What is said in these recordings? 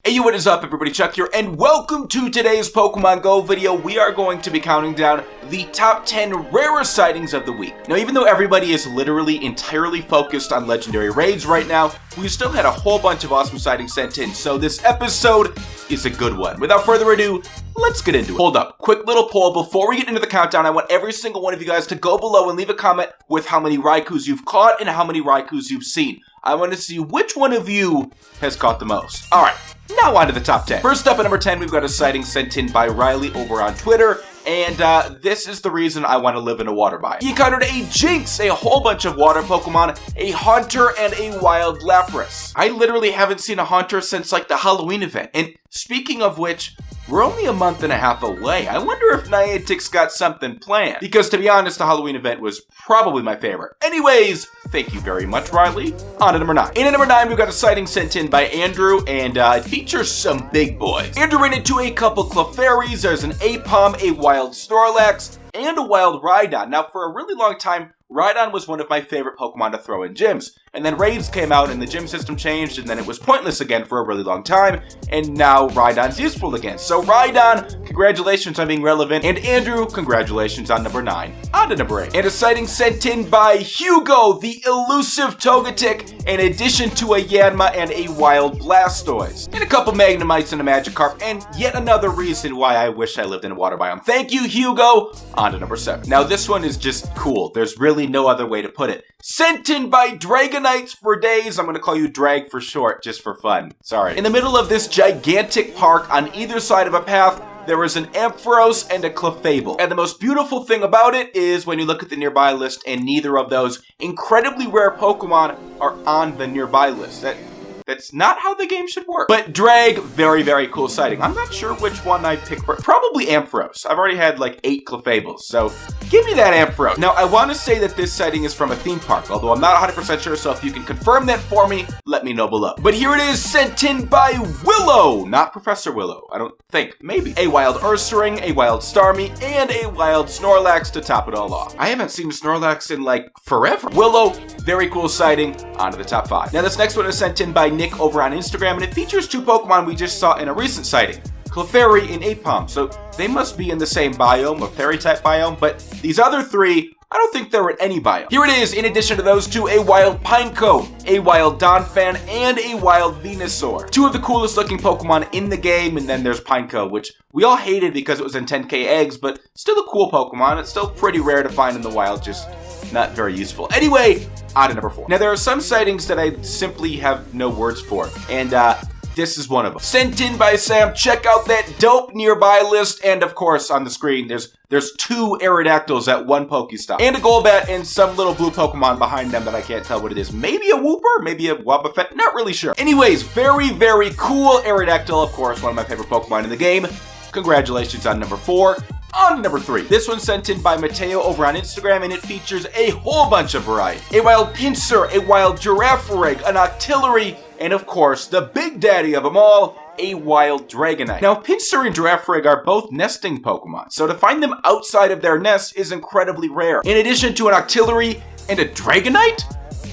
Hey, what is up everybody, Chuck here, and welcome to today's Pokemon Go video. We are going to be counting down the top 10 rarest sightings of the week. Now, even though everybody is literally entirely focused on legendary raids right now, we still had a whole bunch of awesome sightings sent in, so this episode is a good one. Without further ado, let's get into it. Hold up, quick little poll. Before we get into the countdown, I want every single one of you guys to go below and leave a comment with how many Raikus you've caught and how many Raikus you've seen. I want to see which one of you has caught the most. Alright, now on to the top 10. First up at number 10, we've got a sighting sent in by Riley over on Twitter. And this is the reason I want to live in a water biome. He encountered a Jinx, a whole bunch of water Pokemon, a Haunter, and a Wild Lapras. I literally haven't seen a Haunter since like the Halloween event. And speaking of which, we're only a month and a half away. I wonder if Niantic's got something planned. Because to be honest, the Halloween event was probably my favorite. Anyways, thank you very much, Riley. On to number 9. In at number 9, we've got a sighting sent in by Andrew, and it features some big boys. Andrew ran into a couple Clefairies, there's an Apom, a Wild Snorlax, and a Wild Rhydon. Now, for a really long time, Rhydon was one of my favorite Pokemon to throw in gyms. And then raids came out and the gym system changed, and then it was pointless again for a really long time. And now Rhydon's useful again. So Rhydon, congratulations on being relevant. And Andrew, congratulations on number 9. On to number 8. And a sighting sent in by Hugo, the elusive Togetic, in addition to a Yanma and a Wild Blastoise. And a couple Magnemites and a Magikarp, and yet another reason why I wish I lived in a water biome. Thank you, Hugo. On to number 7. Now this one is just cool. There's really no other way to put it. Sent in by Dragonites for days. I'm going to call you Drag for short, just for fun. Sorry. In the middle of this gigantic park, on either side of a path, there is an Ampharos and a Clefable. And the most beautiful thing about it is when you look at the nearby list and neither of those incredibly rare Pokemon are on the nearby list. That's not how the game should work. But Drag, very, very cool sighting. I'm not sure which one I picked for. Probably Ampharos. I've already had like 8 Clefables, so give me that Ampharos. Now, I want to say that this sighting is from a theme park, although I'm not 100% sure, so if you can confirm that for me, let me know below. But here it is, sent in by Willow, not Professor Willow, I don't think, maybe. A Wild Ursaring, a Wild Starmie, and a Wild Snorlax to top it all off. I haven't seen Snorlax in like forever. Willow, very cool sighting, on to the top 5. Now, this next one is sent in by Nick over on Instagram, and it features 2 Pokemon we just saw in a recent sighting. Clefairy and Apom, so they must be in the same biome, a fairy-type biome, but these other 3, I don't think they're in any biome. Here it is, in addition to those 2, a Wild Pineco, a Wild Donphan, and a Wild Venusaur. 2 of the coolest looking Pokemon in the game, and then there's Pineco, which we all hated because it was in 10k eggs, but still a cool Pokemon. It's still pretty rare to find in the wild, just not very useful. Anyway, on to number 4. Now, there are some sightings that I simply have no words for, and this is one of them. Sent in by Sam. Check out that dope nearby list, and of course, on the screen, there's 2 Aerodactyls at 1 Pokestop, and a Golbat, and some little blue Pokemon behind them that I can't tell what it is. Maybe a Wooper, maybe a Wobbuffet, not really sure. Anyways, very, very cool Aerodactyl, of course, one of my favorite Pokemon in the game. Congratulations on number 4. On to number 3. This one's sent in by Mateo over on Instagram, and it features a whole bunch of variety. A Wild Pinsir, a Wild Girafarig, an Octillery, and of course, the big daddy of them all, a Wild Dragonite. Now, Pinsir and Girafarig are both nesting Pokemon, so to find them outside of their nests is incredibly rare. In addition to an Octillery and a Dragonite?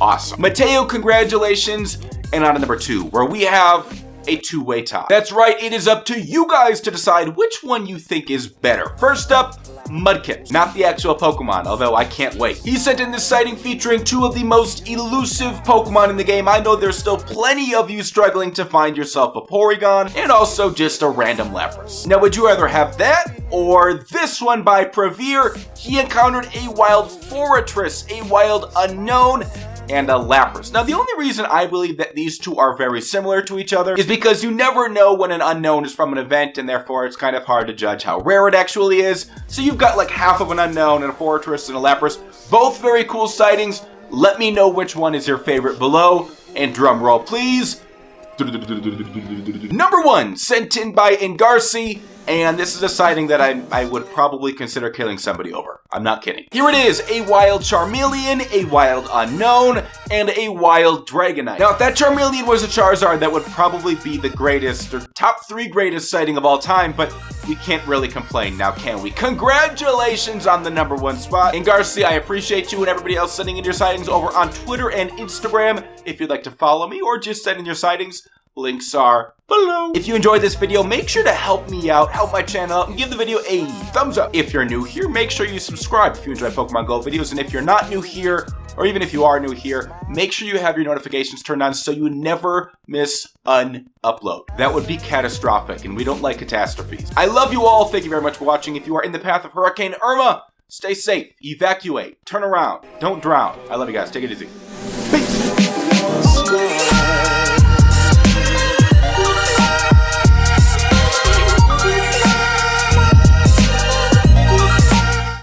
Awesome. Mateo, congratulations. And on to number 2, where we have a 2-way tie. That's right, it is up to you guys to decide which one you think is better. First up, Mudkip, not the actual Pokemon, although I can't wait. He sent in this sighting featuring 2 of the most elusive Pokemon in the game. I know there's still plenty of you struggling to find yourself a Porygon, and also just a random Lapras. Now, would you rather have that, or this one by Prevere? He encountered a Wild Forretress, a Wild Unknown, and a Lapras. Now, the only reason I believe that these 2 are very similar to each other is because you never know when an unknown is from an event, and therefore it's kind of hard to judge how rare it actually is. So you've got like half of an unknown and a Forretress and a Lapras. Both very cool sightings. Let me know which one is your favorite below, and drum roll please. Number 1, sent in by Ingarcy, and this is a sighting that I would probably consider killing somebody over. I'm not kidding. Here it is, a Wild Charmeleon, a Wild Unknown, and a Wild Dragonite. Now, if that Charmeleon was a Charizard, that would probably be the greatest, or top 3 greatest sighting of all time, but we can't really complain now, can we? Congratulations on the number 1 spot. Ingarcy, I appreciate you and everybody else sending in your sightings over on Twitter and Instagram. If you'd like to follow me or just send in your sightings, Links are below. If you enjoyed this video, make sure to help me out, help my channel out, and give the video a thumbs up. If you're new here, make sure you subscribe if you enjoy Pokemon Go videos, and if you're not new here, or even if you are new here, make sure you have your notifications turned on so you never miss an upload. That would be catastrophic, and we don't like catastrophes. I love you all. Thank you very much for watching. If you are in the path of Hurricane Irma, stay safe, evacuate, turn around, don't drown. I love you guys. Take it easy.